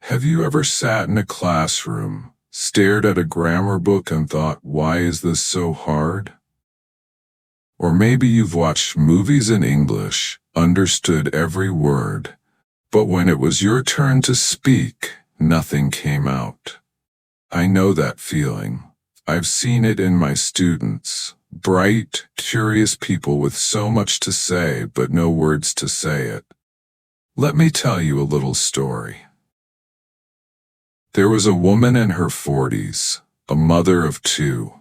Have you ever sat in a classroom, stared at a grammar book and thought, why is this so hard? Or maybe you've watched movies in English, understood every word, but when it was your turn to speak, nothing came out. I know that feeling. I've seen it in my students. Bright, curious people with so much to say but no words to say it. Let me tell you a little story. There was a woman in her 40s, a mother of two,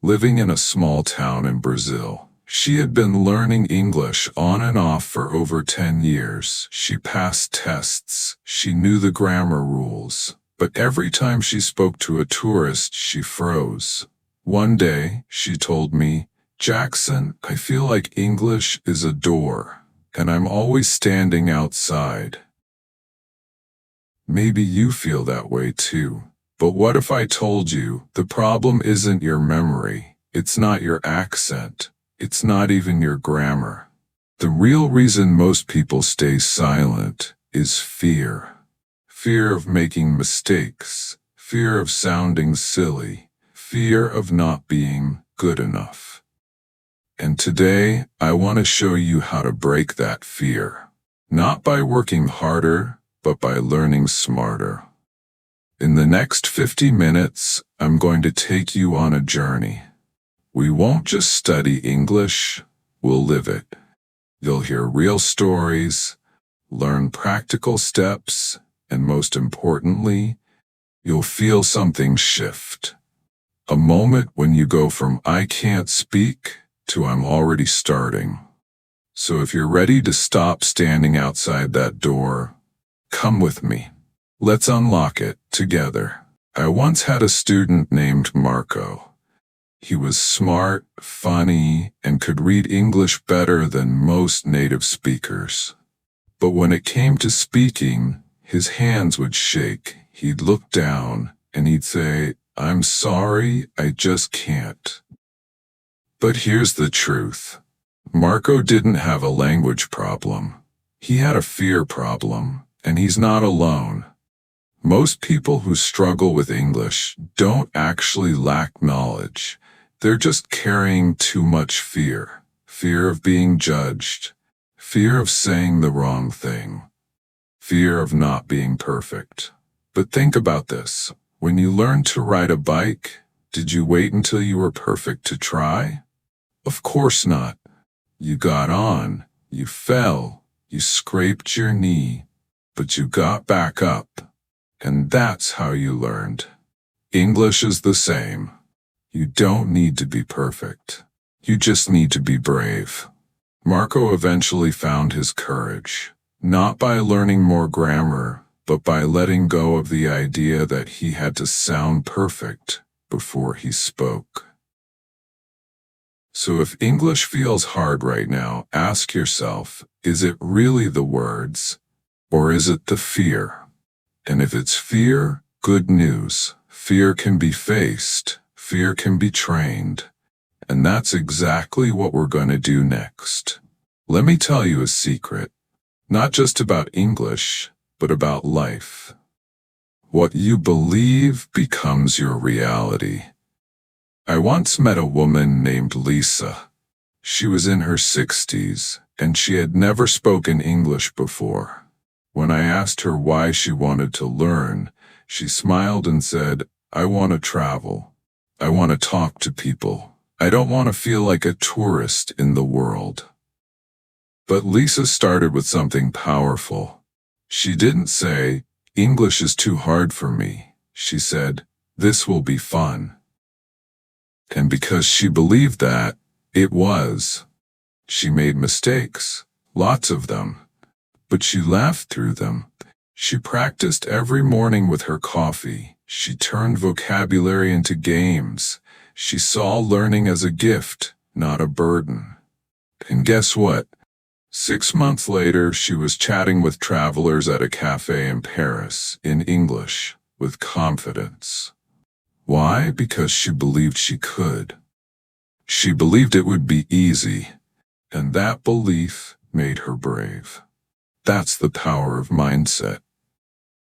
living in a small town in Brazil. She had been learning English on and off for over 10 years. She passed tests, she knew the grammar rules, but every time she spoke to a tourist, she froze. One day, she told me, "Jackson, I feel like English is a door, and I'm always standing outside." Maybe you feel that way too. But what if I told you the problem isn't your memory, it's not your accent, it's not even your grammar. The real reason most people stay silent is fear. Fear of making mistakes, fear of sounding silly, fear of not being good enough. And today, I want to show you how to break that fear. Not by working harder, but by learning smarter. In the next 50 minutes, I'm going to take you on a journey. We won't just study English, we'll live it. You'll hear real stories, learn practical steps, and most importantly, you'll feel something shift. A moment when you go from "I can't speak" to "I'm already starting." So if you're ready to stop standing outside that door, come with me. Let's unlock it together. I once had a student named Marco. He was smart, funny, and could read English better than most native speakers. But when it came to speaking, his hands would shake. He'd look down, and he'd say, "I'm sorry, I just can't." But here's the truth. Marco didn't have a language problem. He had a fear problem, and he's not alone. Most people who struggle with English don't actually lack knowledge. They're just carrying too much fear. Fear of being judged. Fear of saying the wrong thing. Fear of not being perfect. But think about this. When you learned to ride a bike, did you wait until you were perfect to try? Of course not. You got on, you fell, you scraped your knee, but you got back up. And that's how you learned. English is the same. You don't need to be perfect. You just need to be brave. Marco eventually found his courage, not by learning more grammar, but by letting go of the idea that he had to sound perfect before he spoke. So if English feels hard right now, ask yourself, is it really the words, or is it the fear? And if it's fear, good news. Fear can be faced. Fear can be trained. And that's exactly what we're going to do next. Let me tell you a secret. Not just about English, but about life. What you believe becomes your reality. I once met a woman named Lisa. She was in her 60s, and she had never spoken English before. When I asked her why she wanted to learn, she smiled and said, "I want to travel. I want to talk to people. I don't want to feel like a tourist in the world." But Lisa started with something powerful. She didn't say, "English is too hard for me." She said, "This will be fun." And because she believed that, it was. She made mistakes, lots of them. But she laughed through them. She practiced every morning with her coffee. She turned vocabulary into games. She saw learning as a gift, not a burden. And guess what? 6 months later, she was chatting with travelers at a cafe in Paris, in English, with confidence. Why? Because she believed she could. She believed it would be easy, and that belief made her brave. That's the power of mindset.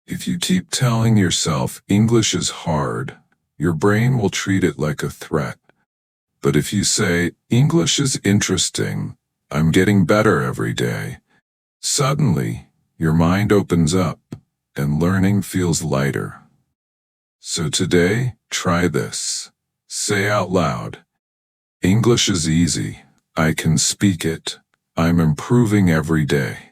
If you keep telling yourself English is hard, your brain will treat it like a threat. But if you say, English is interesting, I'm getting better every day, suddenly, your mind opens up and learning feels lighter. So today, try this. Say out loud, English is easy. I can speak it. I'm improving every day.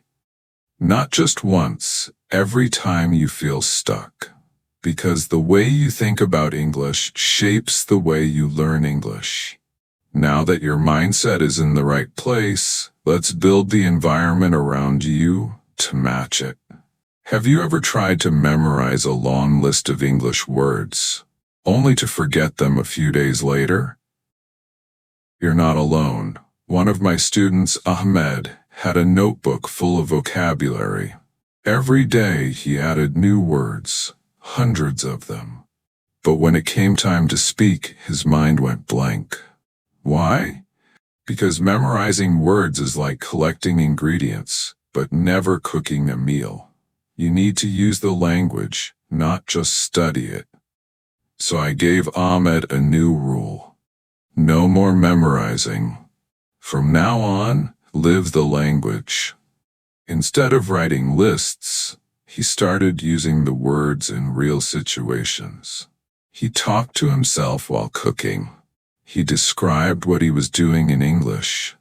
Not just once, every time you feel stuck. Because the way you think about English shapes the way you learn English. Now that your mindset is in the right place, let's build the environment around you to match it. Have you ever tried to memorize a long list of English words, only to forget them a few days later? You're not alone. One of my students, Ahmed, had a notebook full of vocabulary. Every day he added new words, hundreds of them. But when it came time to speak, his mind went blank. Why? Because memorizing words is like collecting ingredients, but never cooking a meal. You need to use the language, not just study it. So I gave Ahmed a new rule. No more memorizing. From now on, live the language. Instead of writing lists, he started using the words in real situations. He talked to himself while cooking. He described what he was doing in English.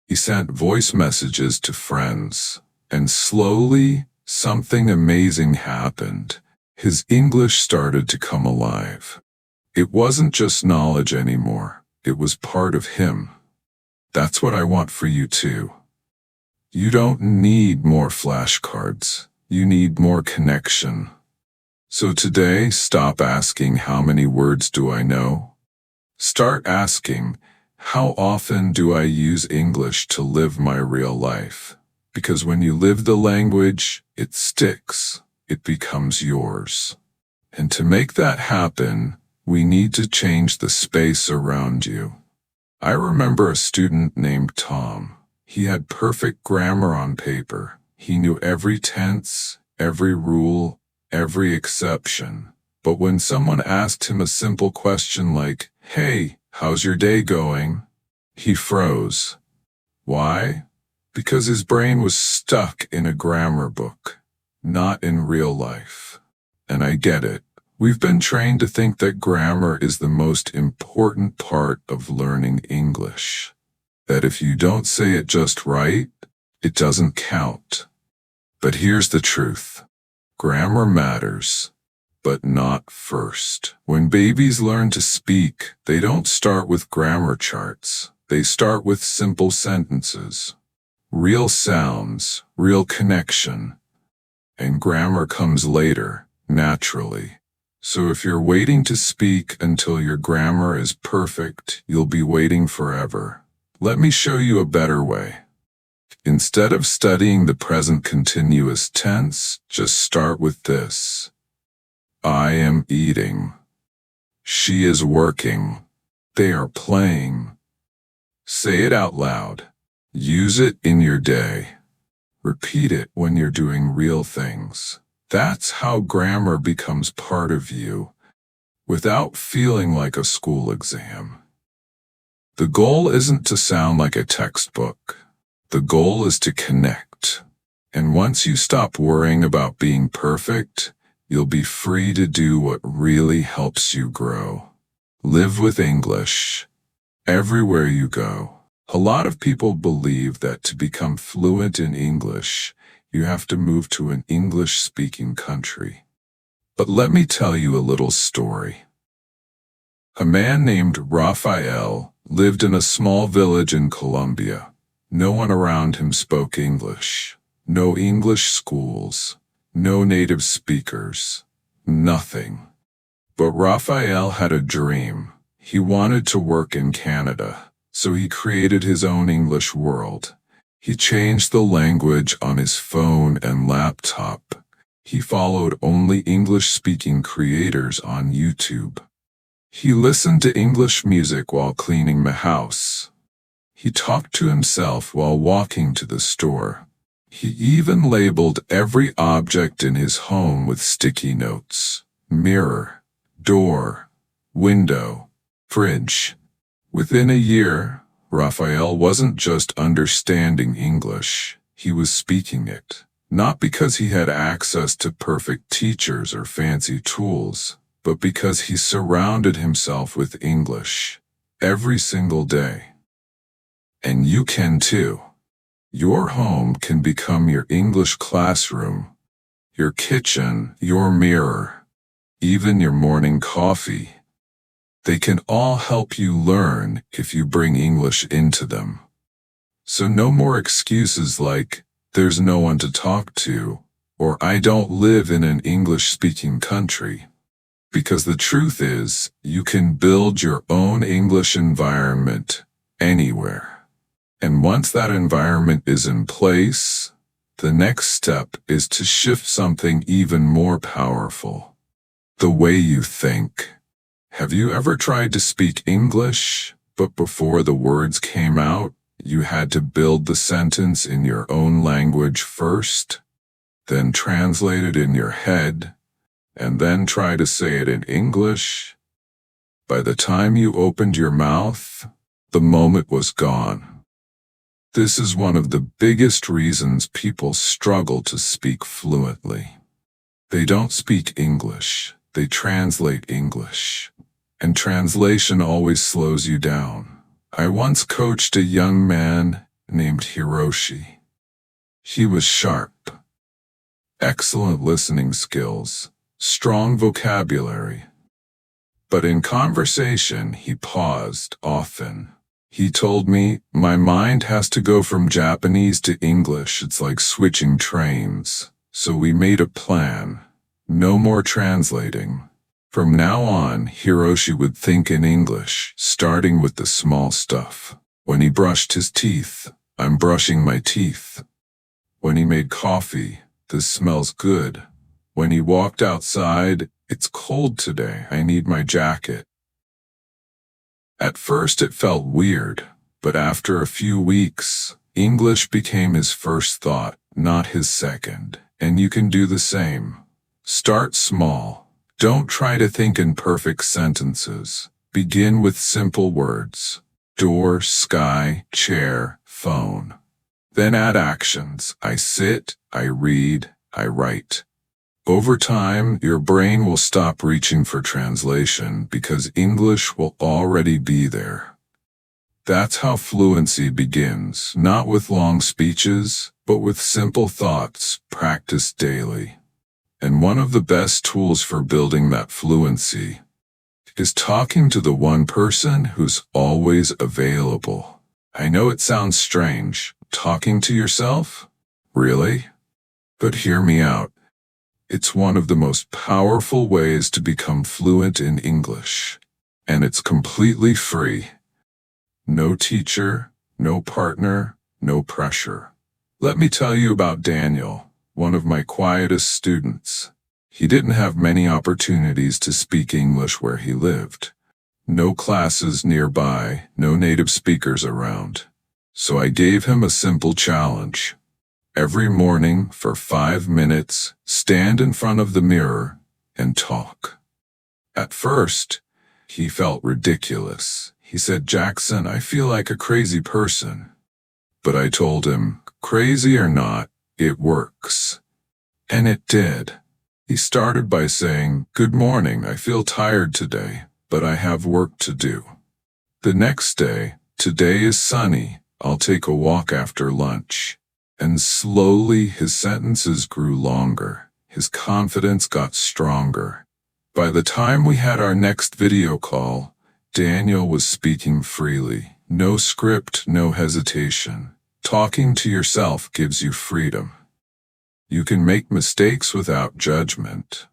He sent voice messages to friends. And slowly, something amazing happened. His English started to come alive. It wasn't just knowledge anymore. It was part of him. That's what I want for you too. You don't need more flashcards. You need more connection. So today, stop asking how many words do I know? Start asking, how often do I use English to live my real life? Because when you live the language, it sticks. It becomes yours. And to make that happen, we need to change the space around you. I remember a student named Tom. He had perfect grammar on paper. He knew every tense, every rule, every exception. But when someone asked him a simple question like, "Hey, how's your day going?" he froze. Why? Because his brain was stuck in a grammar book, not in real life. And I get it. We've been trained to think that grammar is the most important part of learning English. That if you don't say it just right, it doesn't count. But here's the truth. Grammar matters, but not first. When babies learn to speak, they don't start with grammar charts. They start with simple sentences. Real sounds, real connection. And grammar comes later, naturally. So if you're waiting to speak until your grammar is perfect, you'll be waiting forever. Let me show you a better way. Instead of studying the present continuous tense, just start with this. I am eating. She is working. They are playing. Say it out loud. Use it in your day. Repeat it when you're doing real things. That's how grammar becomes part of you, without feeling like a school exam. The goal isn't to sound like a textbook. The goal is to connect. And once you stop worrying about being perfect, you'll be free to do what really helps you grow. Live with English. Everywhere you go. A lot of people believe that to become fluent in English, you have to move to an English-speaking country. But let me tell you a little story. A man named Raphael lived in a small village in Colombia. No one around him spoke English. No English schools. No native speakers. Nothing. But Raphael had a dream. He wanted to work in Canada, so he created his own English world. He changed the language on his phone and laptop. He followed only English-speaking creators on YouTube. He listened to English music while cleaning the house. He talked to himself while walking to the store. He even labeled every object in his home with sticky notes: mirror, door, window, fridge. Within a year, Raphael wasn't just understanding English, he was speaking it. Not because he had access to perfect teachers or fancy tools, but because he surrounded himself with English every single day. And you can too. Your home can become your English classroom, your kitchen, your mirror, even your morning coffee. They can all help you learn if you bring English into them. So no more excuses like, "There's no one to talk to," or "I don't live in an English-speaking country." Because the truth is, you can build your own English environment anywhere. And once that environment is in place, the next step is to shift something even more powerful: the way you think. Have you ever tried to speak English, but before the words came out, you had to build the sentence in your own language first, then translate it in your head, and then try to say it in English? By the time you opened your mouth, the moment was gone. This is one of the biggest reasons people struggle to speak fluently. They don't speak English, they translate English. And translation always slows you down. I once coached a young man named Hiroshi. He was sharp, excellent listening skills, strong vocabulary. But in conversation, he paused often. He told me, "My mind has to go from Japanese to English. It's like switching trains." So we made a plan. No more translating. From now on, Hiroshi would think in English, starting with the small stuff. When he brushed his teeth, "I'm brushing my teeth." When he made coffee, "This smells good." When he walked outside, "It's cold today, I need my jacket." At first it felt weird, but after a few weeks, English became his first thought, not his second. And you can do the same. Start small. Don't try to think in perfect sentences. Begin with simple words: door, sky, chair, phone. Then add actions: I sit, I read, I write. Over time, your brain will stop reaching for translation because English will already be there. That's how fluency begins, not with long speeches, but with simple thoughts practiced daily. And one of the best tools for building that fluency is talking to the one person who's always available. I know it sounds strange. Talking to yourself? Really? But hear me out. It's one of the most powerful ways to become fluent in English. And it's completely free. No teacher, no partner, no pressure. Let me tell you about Daniel, one of my quietest students. He didn't have many opportunities to speak English where he lived. No classes nearby, no native speakers around. So I gave him a simple challenge. Every morning, for 5 minutes, stand in front of the mirror and talk. At first, he felt ridiculous. He said, "Jackson, I feel like a crazy person." But I told him, crazy or not, it works. And it did. He started by saying, "Good morning, I feel tired today, but I have work to do." The next day, "Today is sunny, I'll take a walk after lunch." And slowly his sentences grew longer. His confidence got stronger. By the time we had our next video call, Daniel was speaking freely. No script, no hesitation. Talking to yourself gives you freedom. You can make mistakes without judgment.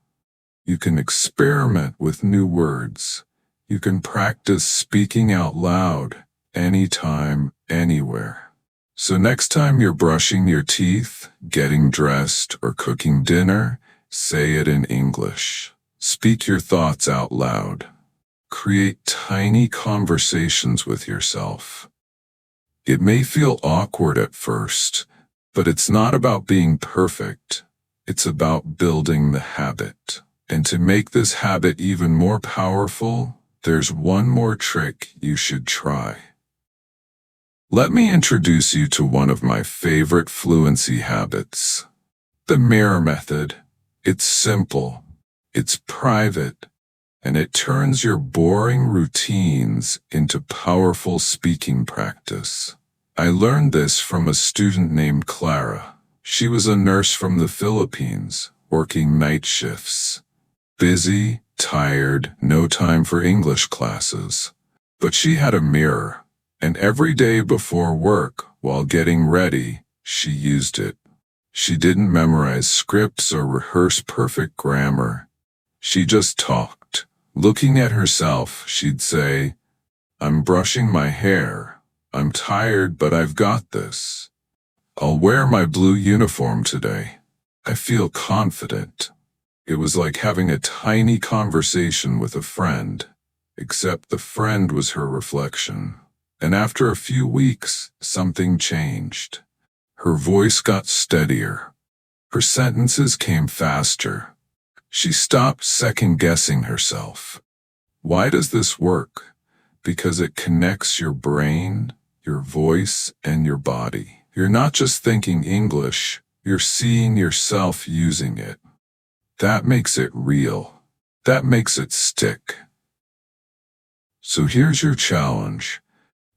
You can experiment with new words. You can practice speaking out loud, anytime, anywhere. So next time you're brushing your teeth, getting dressed, or cooking dinner, say it in English. Speak your thoughts out loud. Create tiny conversations with yourself. It may feel awkward at first, But it's not about being perfect. It's about building the habit. And to make this habit even more powerful, there's one more trick you should try. Let me introduce you to one of my favorite fluency habits. The mirror method. It's simple, it's private, and it turns your boring routines into powerful speaking practice. I learned this from a student named Clara. She was a nurse from the Philippines, working night shifts. Busy, tired, no time for English classes. But she had a mirror, and every day before work, while getting ready, she used it. She didn't memorize scripts or rehearse perfect grammar. She just talked. Looking at herself, she'd say, "I'm brushing my hair. I'm tired, but I've got this. I'll wear my blue uniform today. I feel confident." It was like having a tiny conversation with a friend, except the friend was her reflection. And after a few weeks, something changed. Her voice got steadier. Her sentences came faster. She stopped second-guessing herself. Why does this work? Because it connects your brain, your voice, and your body. You're not just thinking English, you're seeing yourself using it. That makes it real. That makes it stick. So here's your challenge.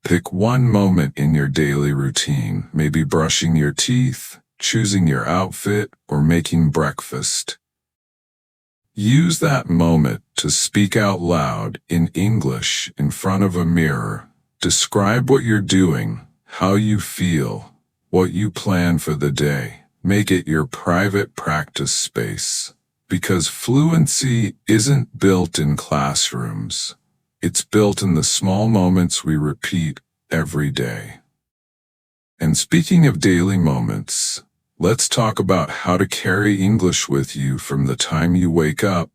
Pick one moment in your daily routine, maybe brushing your teeth, choosing your outfit, or making breakfast. Use that moment to speak out loud in English in front of a mirror. Describe what you're doing, how you feel, what you plan for the day. Make it your private practice space. Because fluency isn't built in classrooms. It's built in the small moments we repeat every day. And speaking of daily moments, let's talk about how to carry English with you from the time you wake up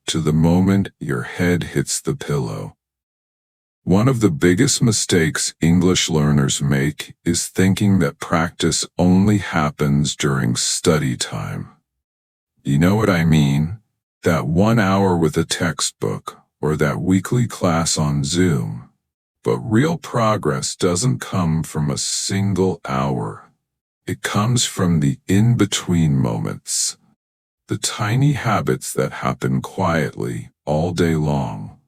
to the moment your head hits the pillow. One of the biggest mistakes English learners make is thinking that practice only happens during study time. You know what I mean? That 1 hour with a textbook, or that weekly class on Zoom. But real progress doesn't come from a single hour. It comes from the in-between moments. The tiny habits that happen quietly all day long.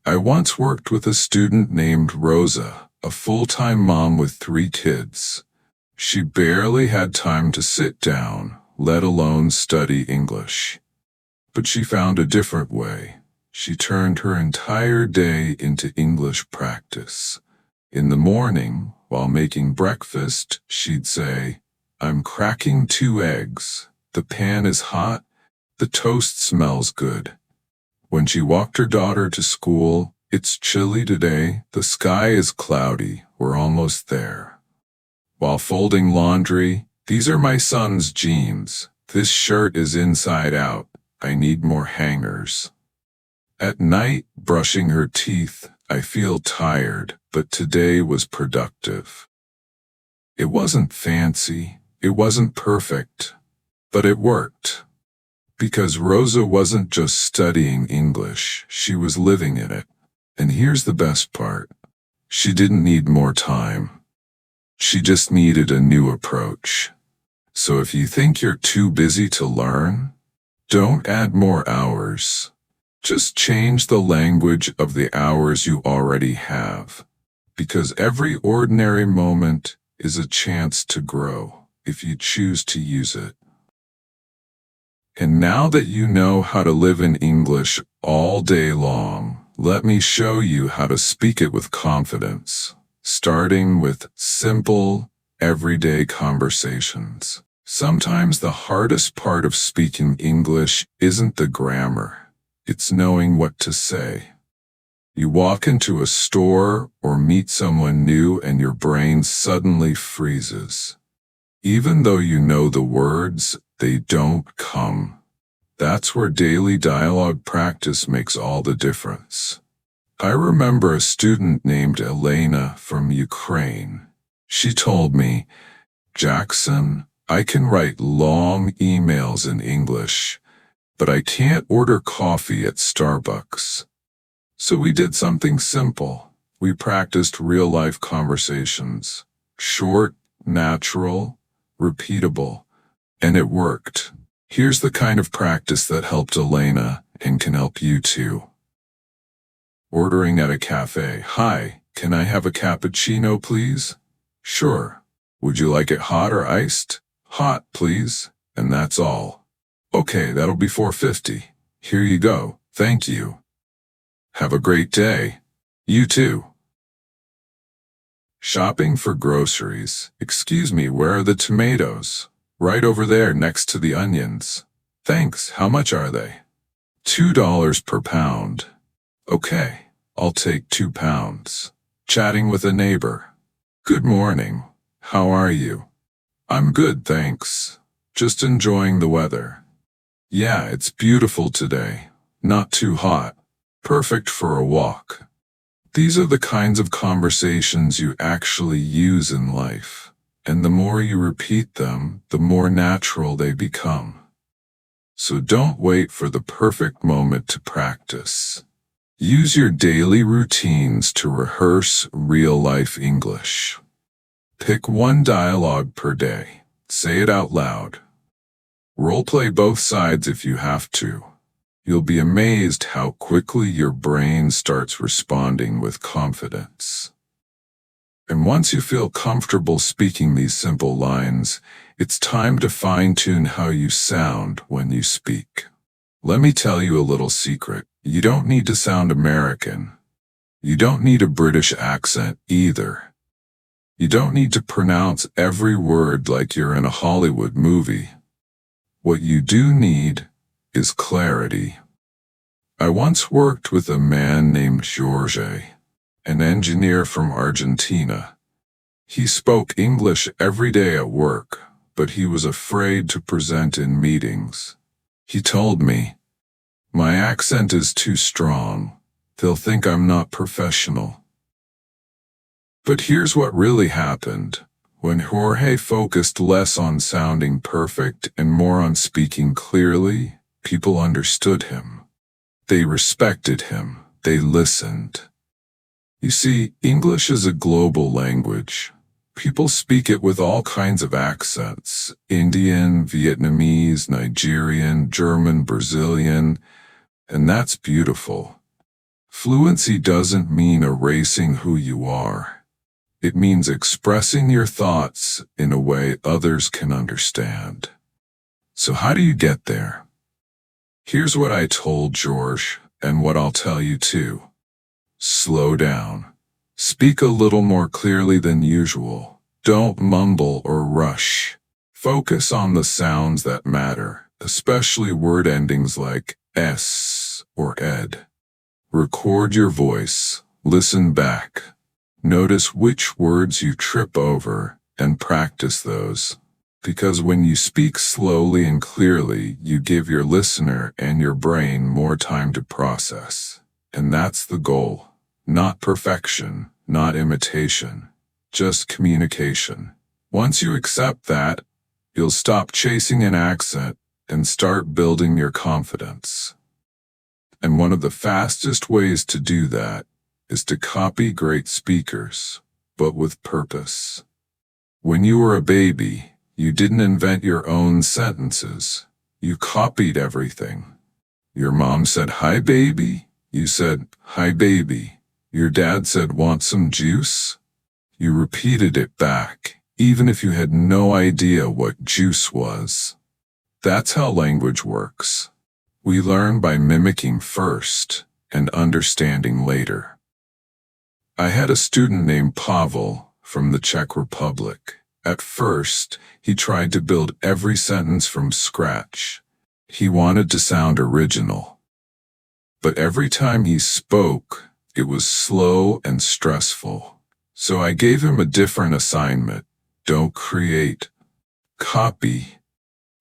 I once worked with a student named Rosa, a full-time mom with 3 kids. She barely had time to sit down, let alone study English. But she found a different way. She turned her entire day into English practice. In the morning, while making breakfast, she'd say, "I'm cracking 2 eggs. The pan is hot. The toast smells good." When she walked her daughter to school, "It's chilly today. The sky is cloudy. We're almost there." While folding laundry, "These are my son's jeans. This shirt is inside out. I need more hangers." At night, brushing her teeth, "I feel tired, but today was productive." It wasn't fancy, it wasn't perfect, but it worked. Because Rosa wasn't just studying English, she was living in it. And here's the best part. She didn't need more time. She just needed a new approach. So if you think you're too busy to learn, don't add more hours. Just change the language of the hours you already have. Because every ordinary moment is a chance to grow, if you choose to use it. And now that you know how to live in English all day long, let me show you how to speak it with confidence, starting with simple, everyday conversations. Sometimes the hardest part of speaking English isn't the grammar. It's knowing what to say. You walk into a store or meet someone new and your brain suddenly freezes. Even though you know the words, they don't come. That's where daily dialogue practice makes all the difference. I remember a student named Elena from Ukraine. She told me, "Jackson, I can write long emails in English, but I can't order coffee at Starbucks. So we did something simple. We practiced real-life conversations. Short, natural, repeatable, and it worked. Here's the kind of practice that helped Elena and can help you too. Ordering at a cafe. Hi, can I have a cappuccino, please? Sure. Would you like it hot or iced? Hot, please. And that's all. Okay, that'll be $4.50. Here you go. Thank you. Have a great day. You too. Shopping for groceries. Excuse me, where are the tomatoes? Right over there next to the onions. Thanks, how much are they? $2 per pound. Okay, I'll take 2 pounds. Chatting with a neighbor. Good morning. How are you? I'm good, thanks. Just enjoying the weather. Yeah, it's beautiful today. Not too hot. Perfect for a walk. These are the kinds of conversations you actually use in life, and the more you repeat them, the more natural they become. So don't wait for the perfect moment to practice. Use your daily routines to rehearse real-life English. Pick one dialogue per day. Say it out loud. Role-play both sides if you have to. You'll be amazed how quickly your brain starts responding with confidence. And once you feel comfortable speaking these simple lines, it's time to fine-tune how you sound when you speak. Let me tell you a little secret. You don't need to sound American. You don't need a British accent either. You don't need to pronounce every word like you're in a Hollywood movie. What you do need is clarity. I once worked with a man named Jorge, an engineer from Argentina. He spoke English every day at work, but he was afraid to present in meetings. He told me, "My accent is too strong. They'll think I'm not professional." But here's what really happened. When Jorge focused less on sounding perfect and more on speaking clearly, people understood him. They respected him. They listened. You see, English is a global language. People speak it with all kinds of accents: Indian, Vietnamese, Nigerian, German, Brazilian, and that's beautiful. Fluency doesn't mean erasing who you are. It means expressing your thoughts in a way others can understand. So how do you get there? Here's what I told George, and what I'll tell you too. Slow down. Speak a little more clearly than usual. Don't mumble or rush. Focus on the sounds that matter, especially word endings like S or ed. Record your voice. Listen back. Notice which words you trip over and practice those. Because when you speak slowly and clearly, you give your listener and your brain more time to process. And that's the goal. Not perfection, not imitation, just communication. Once you accept that, you'll stop chasing an accent and start building your confidence. And one of the fastest ways to do that is to copy great speakers, but with purpose. When you were a baby, you didn't invent your own sentences. You copied everything. Your mom said, "Hi, baby." You said, "Hi, baby." Your dad said, "Want some juice?" You repeated it back, even if you had no idea what juice was. That's how language works. We learn by mimicking first and understanding later. I had a student named Pavel from the Czech Republic. At first, he tried to build every sentence from scratch. He wanted to sound original. But every time he spoke, it was slow and stressful. So I gave him a different assignment. Don't create. Copy.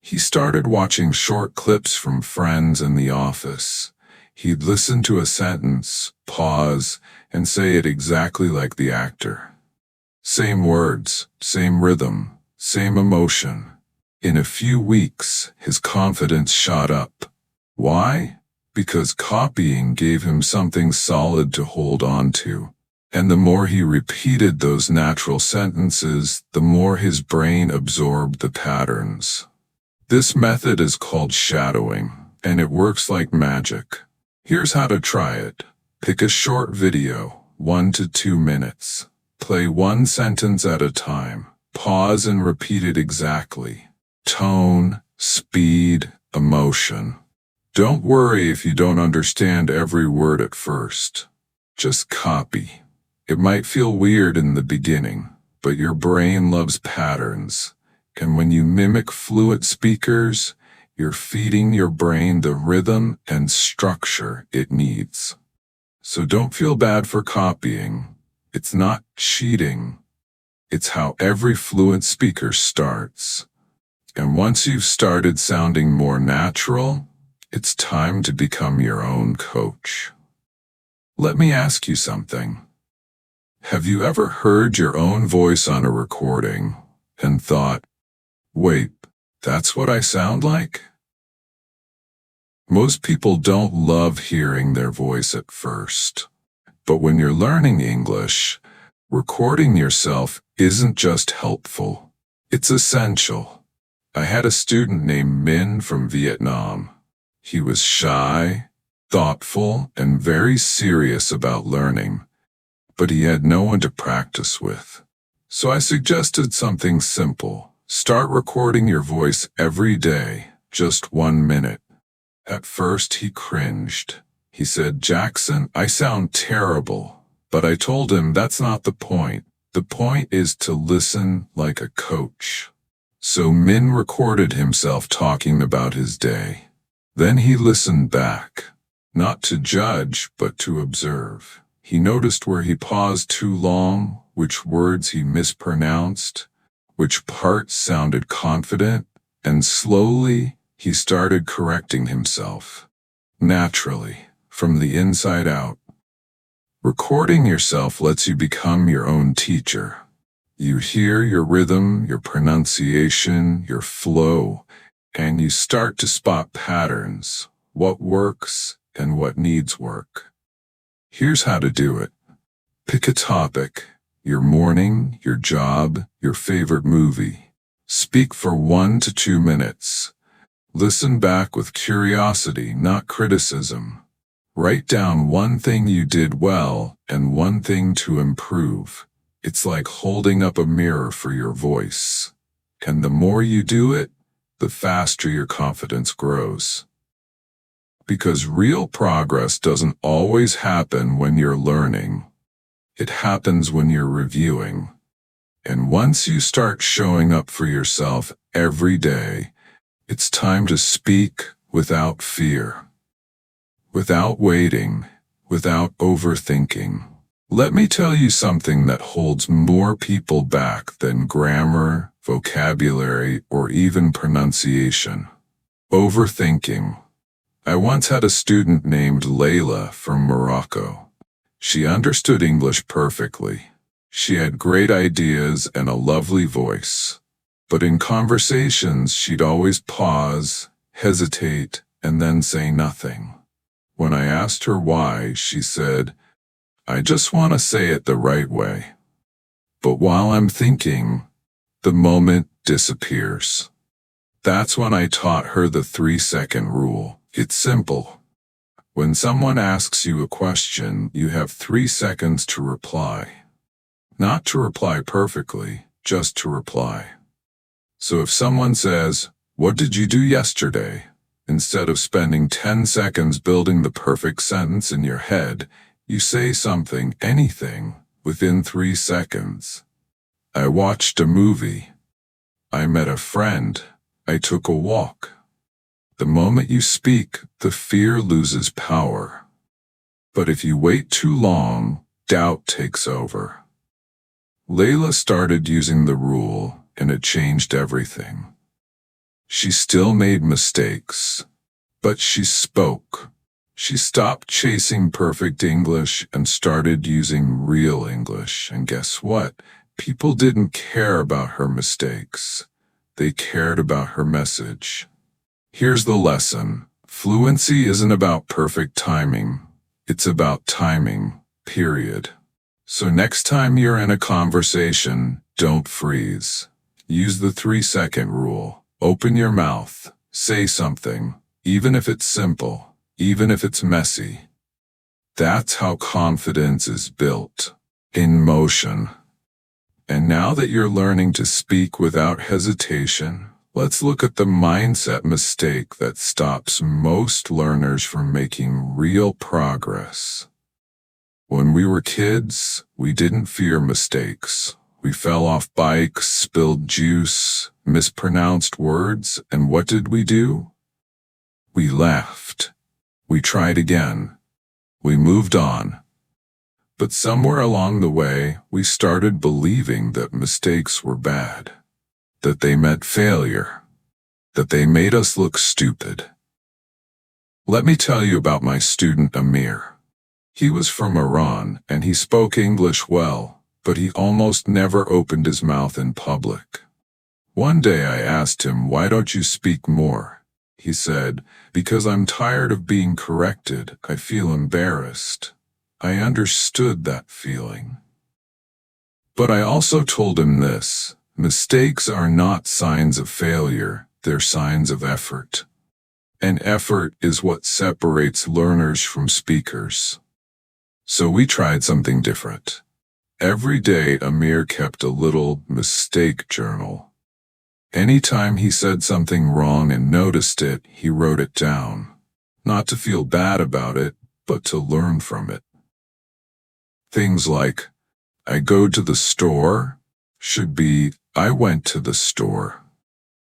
He started watching short clips from friends in the office. He'd listen to a sentence, pause, and say it exactly like the actor. Same words, same rhythm, same emotion. In a few weeks, his confidence shot up. Why? Because copying gave him something solid to hold on to. And the more he repeated those natural sentences, the more his brain absorbed the patterns. This method is called shadowing, and it works like magic. Here's how to try it. Pick a short video, 1 to 2 minutes. Play one sentence at a time. Pause and repeat it exactly. Tone, speed, emotion. Don't worry if you don't understand every word at first. Just copy. It might feel weird in the beginning, but your brain loves patterns. And when you mimic fluent speakers, you're feeding your brain the rhythm and structure it needs. So don't feel bad for copying. It's not cheating. It's how every fluent speaker starts. And once you've started sounding more natural, it's time to become your own coach. Let me ask you something. Have you ever heard your own voice on a recording and thought, wait, that's what I sound like? Most people don't love hearing their voice at first. But when you're learning English, recording yourself isn't just helpful, it's essential. I had a student named Min from Vietnam. He was shy, thoughtful, and very serious about learning, but he had no one to practice with. So I suggested something simple. Start recording your voice every day, just 1 minute. At first he cringed. He said, "Jackson, I sound terrible." But I told him that's not the point. The point is to listen like a coach. So Min recorded himself talking about his day. Then he listened back, not to judge, but to observe. He noticed where he paused too long, which words he mispronounced, which parts sounded confident, and slowly he started correcting himself. Naturally, from the inside out. Recording yourself lets you become your own teacher. You hear your rhythm, your pronunciation, your flow, and you start to spot patterns, what works and what needs work. Here's how to do it. Pick a topic, your morning, your job, your favorite movie. Speak for 1 to 2 minutes. Listen back with curiosity, not criticism. Write down one thing you did well and one thing to improve. It's like holding up a mirror for your voice. And the more you do it, the faster your confidence grows. Because real progress doesn't always happen when you're learning. It happens when you're reviewing. And once you start showing up for yourself every day, it's time to speak without fear. Without waiting, without overthinking. Let me tell you something that holds more people back than grammar, vocabulary, or even pronunciation. Overthinking. I once had a student named Layla from Morocco. She understood English perfectly. She had great ideas and a lovely voice. But in conversations, she'd always pause, hesitate, and then say nothing. When I asked her why, she said, "I just want to say it the right way." But while I'm thinking, the moment disappears. That's when I taught her the 3-second rule. It's simple. When someone asks you a question, you have 3 seconds to reply. Not to reply perfectly, just to reply. So if someone says, "What did you do yesterday?" Instead of spending 10 seconds building the perfect sentence in your head, you say something, anything, within 3 seconds. I watched a movie. I met a friend. I took a walk. The moment you speak, the fear loses power. But if you wait too long, doubt takes over. Layla started using the rule, and it changed everything. She still made mistakes, but she spoke. She stopped chasing perfect English and started using real English. And guess what? People didn't care about her mistakes. They cared about her message. Here's the lesson. Fluency isn't about perfect timing. It's about timing, period. So next time you're in a conversation, don't freeze. Use the 3-second rule. Open your mouth. Say something, even if it's simple, even if it's messy. That's how confidence is built. In motion. And now that you're learning to speak without hesitation, let's look at the mindset mistake that stops most learners from making real progress. When we were kids, we didn't fear mistakes. We fell off bikes, spilled juice, mispronounced words, and what did we do? We laughed. We tried again. We moved on. But somewhere along the way, we started believing that mistakes were bad. That they meant failure. That they made us look stupid. Let me tell you about my student Amir. He was from Iran and he spoke English well, but he almost never opened his mouth in public. One day I asked him, "Why don't you speak more?" He said, "Because I'm tired of being corrected. I feel embarrassed." I understood that feeling. But I also told him this: mistakes are not signs of failure, they're signs of effort. And effort is what separates learners from speakers. So we tried something different. Every day Amir kept a little mistake journal. Anytime he said something wrong and noticed it, he wrote it down. Not to feel bad about it, but to learn from it. Things like, "I go to the store," should be, "I went to the store."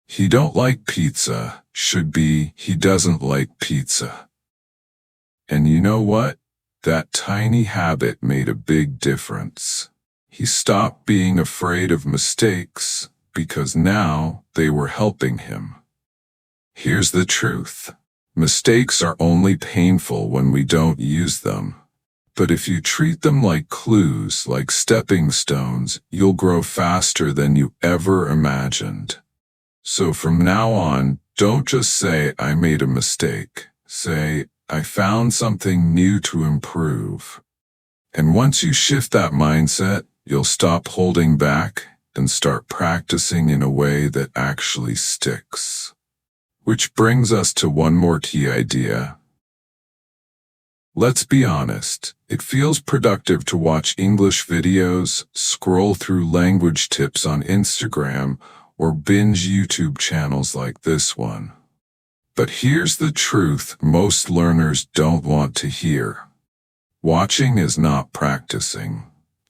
"He don't like pizza," should be, "He doesn't like pizza." And you know what? That tiny habit made a big difference. He stopped being afraid of mistakes, because now they were helping him. Here's the truth. Mistakes are only painful when we don't use them. But if you treat them like clues, like stepping stones, you'll grow faster than you ever imagined. So from now on, don't just say, "I made a mistake." Say, "I found something new to improve." And once you shift that mindset, you'll stop holding back and start practicing in a way that actually sticks. Which brings us to one more key idea. Let's be honest, it feels productive to watch English videos, scroll through language tips on Instagram, or binge YouTube channels like this one. But here's the truth most learners don't want to hear. Watching is not practicing.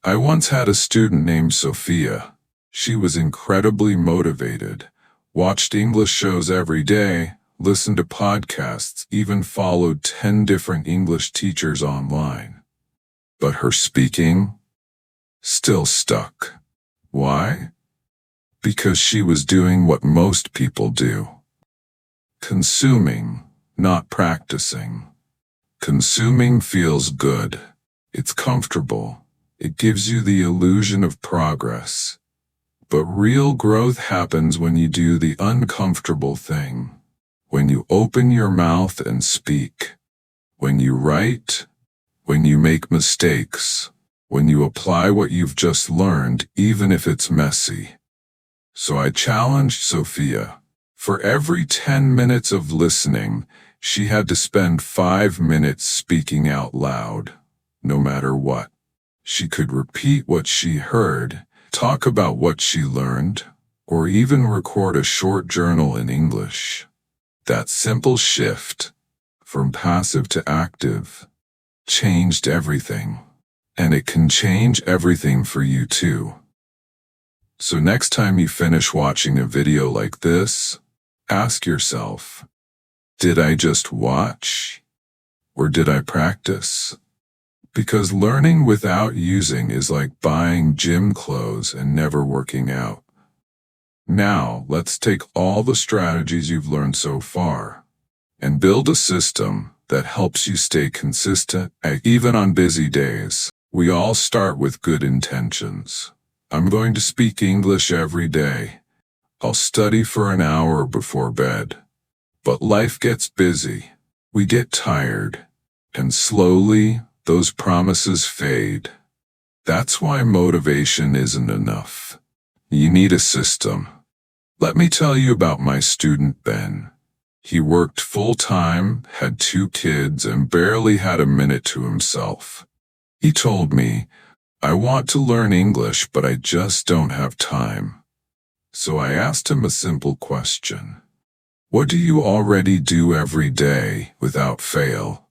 I once had a student named Sophia. She was incredibly motivated, watched English shows every day, listened to podcasts, even followed 10 different English teachers online. But her speaking still stuck. Why? Because she was doing what most people do. Consuming, not practicing. Consuming feels good. It's comfortable. It gives you the illusion of progress. But real growth happens when you do the uncomfortable thing. When you open your mouth and speak. When you write. When you make mistakes. When you apply what you've just learned, even if it's messy. So I challenged Sophia. For every 10 minutes of listening, she had to spend 5 minutes speaking out loud, no matter what. She could repeat what she heard, talk about what she learned, or even record a short journal in English. That simple shift, from passive to active, changed everything. And it can change everything for you too. So next time you finish watching a video like this, ask yourself, did I just watch? Or did I practice? Because learning without using is like buying gym clothes and never working out. Now, let's take all the strategies you've learned so far and build a system that helps you stay consistent, even on busy days. We all start with good intentions. I'm going to speak English every day. I'll study for an hour before bed. But life gets busy. We get tired. And slowly, those promises fade. That's why motivation isn't enough. You need a system. Let me tell you about my student Ben. He worked full-time, had 2 kids, and barely had a minute to himself. He told me, "I want to learn English, but I just don't have time." So I asked him a simple question. What do you already do every day without fail?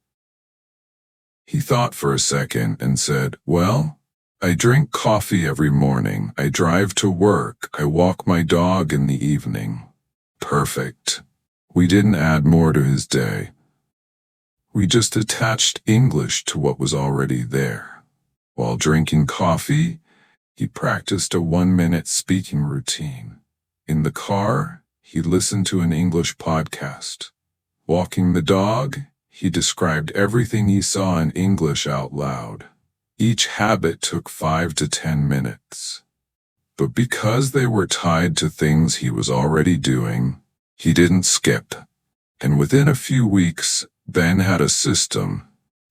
He thought for a second and said, "Well, I drink coffee every morning, I drive to work, I walk my dog in the evening." Perfect. We didn't add more to his day. We just attached English to what was already there. While drinking coffee, he practiced a 1-minute speaking routine. In the car, he listened to an English podcast. Walking the dog, he described everything he saw in English out loud. Each habit took 5 to 10 minutes. But because they were tied to things he was already doing, he didn't skip. And within a few weeks, Ben had a system,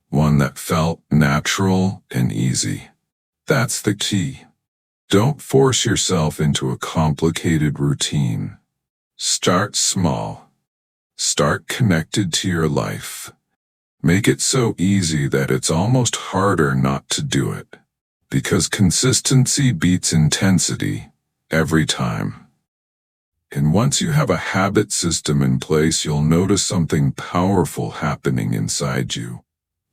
one that felt natural and easy. That's the key. Don't force yourself into a complicated routine. Start small. Start connected to your life. Make it so easy that it's almost harder not to do it. Because consistency beats intensity every time. And once you have a habit system in place, you'll notice something powerful happening inside you.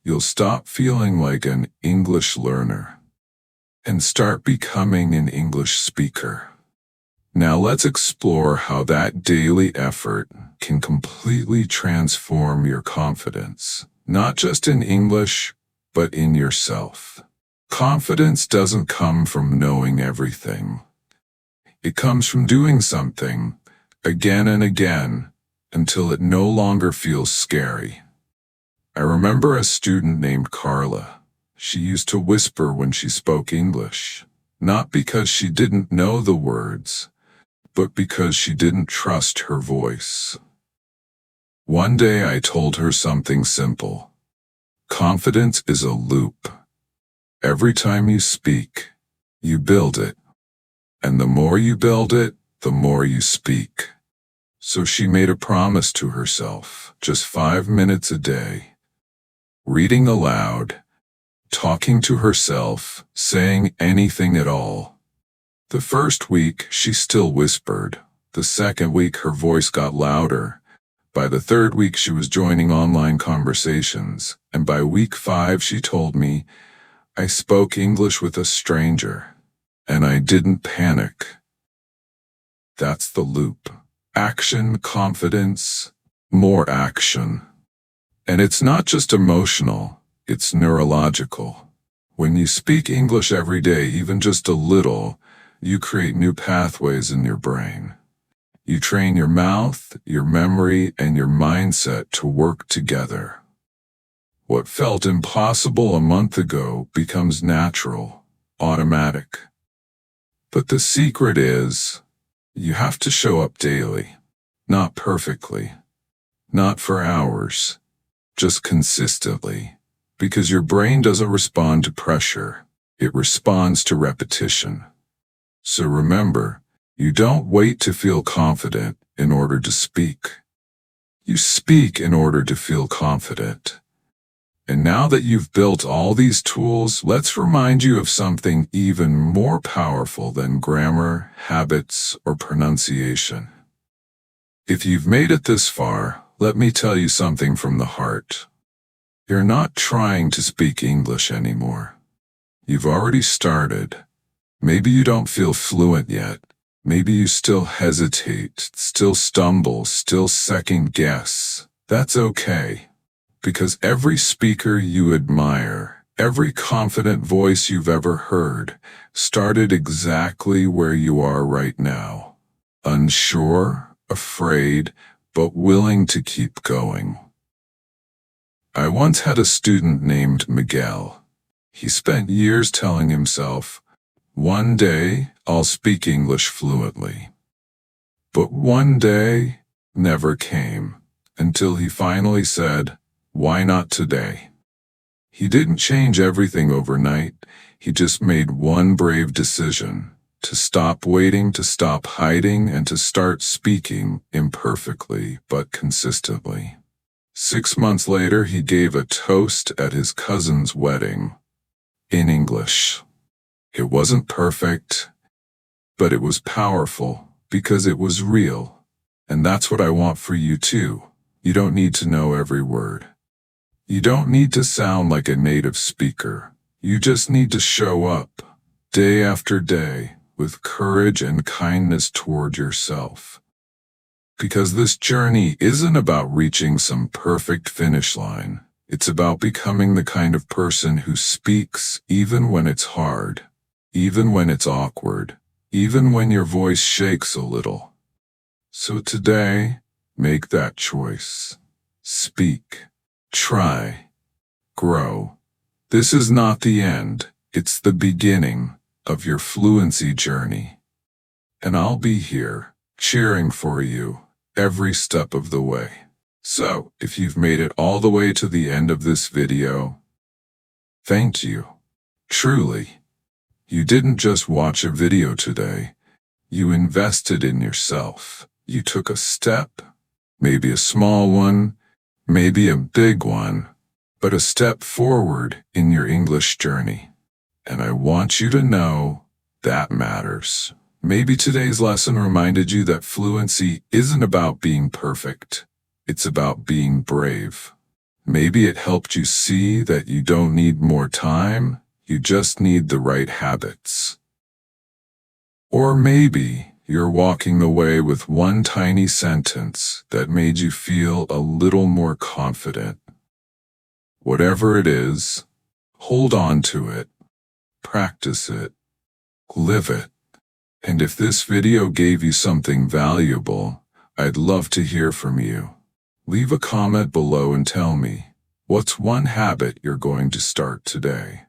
You'll stop feeling like an English learner and start becoming an English speaker. Now let's explore how that daily effort can completely transform your confidence, not just in English, but in yourself. Confidence doesn't come from knowing everything. It comes from doing something again and again until it no longer feels scary. I remember a student named Carla. She used to whisper when she spoke English, not because she didn't know the words, but because she didn't trust her voice. One day I told her something simple. Confidence is a loop. Every time you speak, you build it. And the more you build it, the more you speak. So she made a promise to herself, just 5 minutes a day. Reading aloud, talking to herself, saying anything at all. The first week, she still whispered. The second week, her voice got louder. By the third week, she was joining online conversations. And by week 5, she told me, "I spoke English with a stranger. And I didn't panic." That's the loop. Action, confidence, more action. And it's not just emotional, it's neurological. When you speak English every day, even just a little, you create new pathways in your brain. You train your mouth, your memory, and your mindset to work together. What felt impossible a month ago becomes natural, automatic. But the secret is, you have to show up daily, not perfectly, not for hours, just consistently, because your brain doesn't respond to pressure, it responds to repetition. So remember, you don't wait to feel confident in order to speak. You speak in order to feel confident. And now that you've built all these tools, let's remind you of something even more powerful than grammar, habits, or pronunciation. If you've made it this far, let me tell you something from the heart. You're not trying to speak English anymore. You've already started. Maybe you don't feel fluent yet. Maybe you still hesitate, still stumble, still second guess. That's okay. Because every speaker you admire, every confident voice you've ever heard, started exactly where you are right now. Unsure, afraid, but willing to keep going. I once had a student named Miguel. He spent years telling himself, "One day, I'll speak English fluently." But one day never came until he finally said, "Why not today?" He didn't change everything overnight. He just made one brave decision: to stop waiting, to stop hiding, and to start speaking imperfectly but consistently. 6 months later, he gave a toast at his cousin's wedding in English. It wasn't perfect, but it was powerful because it was real. And that's what I want for you too. You don't need to know every word. You don't need to sound like a native speaker. You just need to show up day after day with courage and kindness toward yourself. Because this journey isn't about reaching some perfect finish line. It's about becoming the kind of person who speaks even when it's hard, even when it's awkward, even when your voice shakes a little. So today, make that choice. Speak. Try. Grow. This is not the end. It's the beginning of your fluency journey. And I'll be here, cheering for you every step of the way. So, if you've made it all the way to the end of this video, thank you. Truly. You didn't just watch a video today. You invested in yourself. You took a step, maybe a small one, maybe a big one, but a step forward in your English journey. And I want you to know that matters. Maybe today's lesson reminded you that fluency isn't about being perfect. It's about being brave. Maybe it helped you see that you don't need more time, you just need the right habits. Or maybe you're walking away with one tiny sentence that made you feel a little more confident. Whatever it is, hold on to it, practice it, live it. And if this video gave you something valuable, I'd love to hear from you. Leave a comment below and tell me, what's one habit you're going to start today?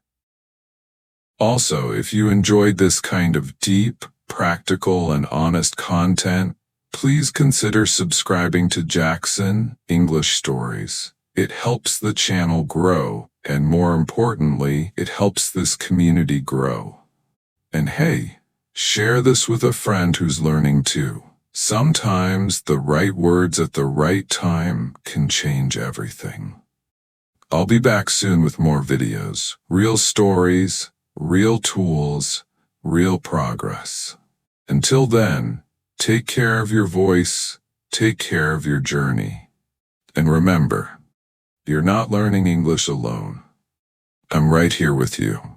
Also, if you enjoyed this kind of deep, practical, and honest content, please consider subscribing to Jackson English Stories. It helps the channel grow, and more importantly, it helps this community grow. And hey, share this with a friend who's learning too. Sometimes the right words at the right time can change everything. I'll be back soon with more videos, real stories, real tools, real progress. Until then, take care of your voice, take care of your journey. And remember, you're not learning English alone. I'm right here with you.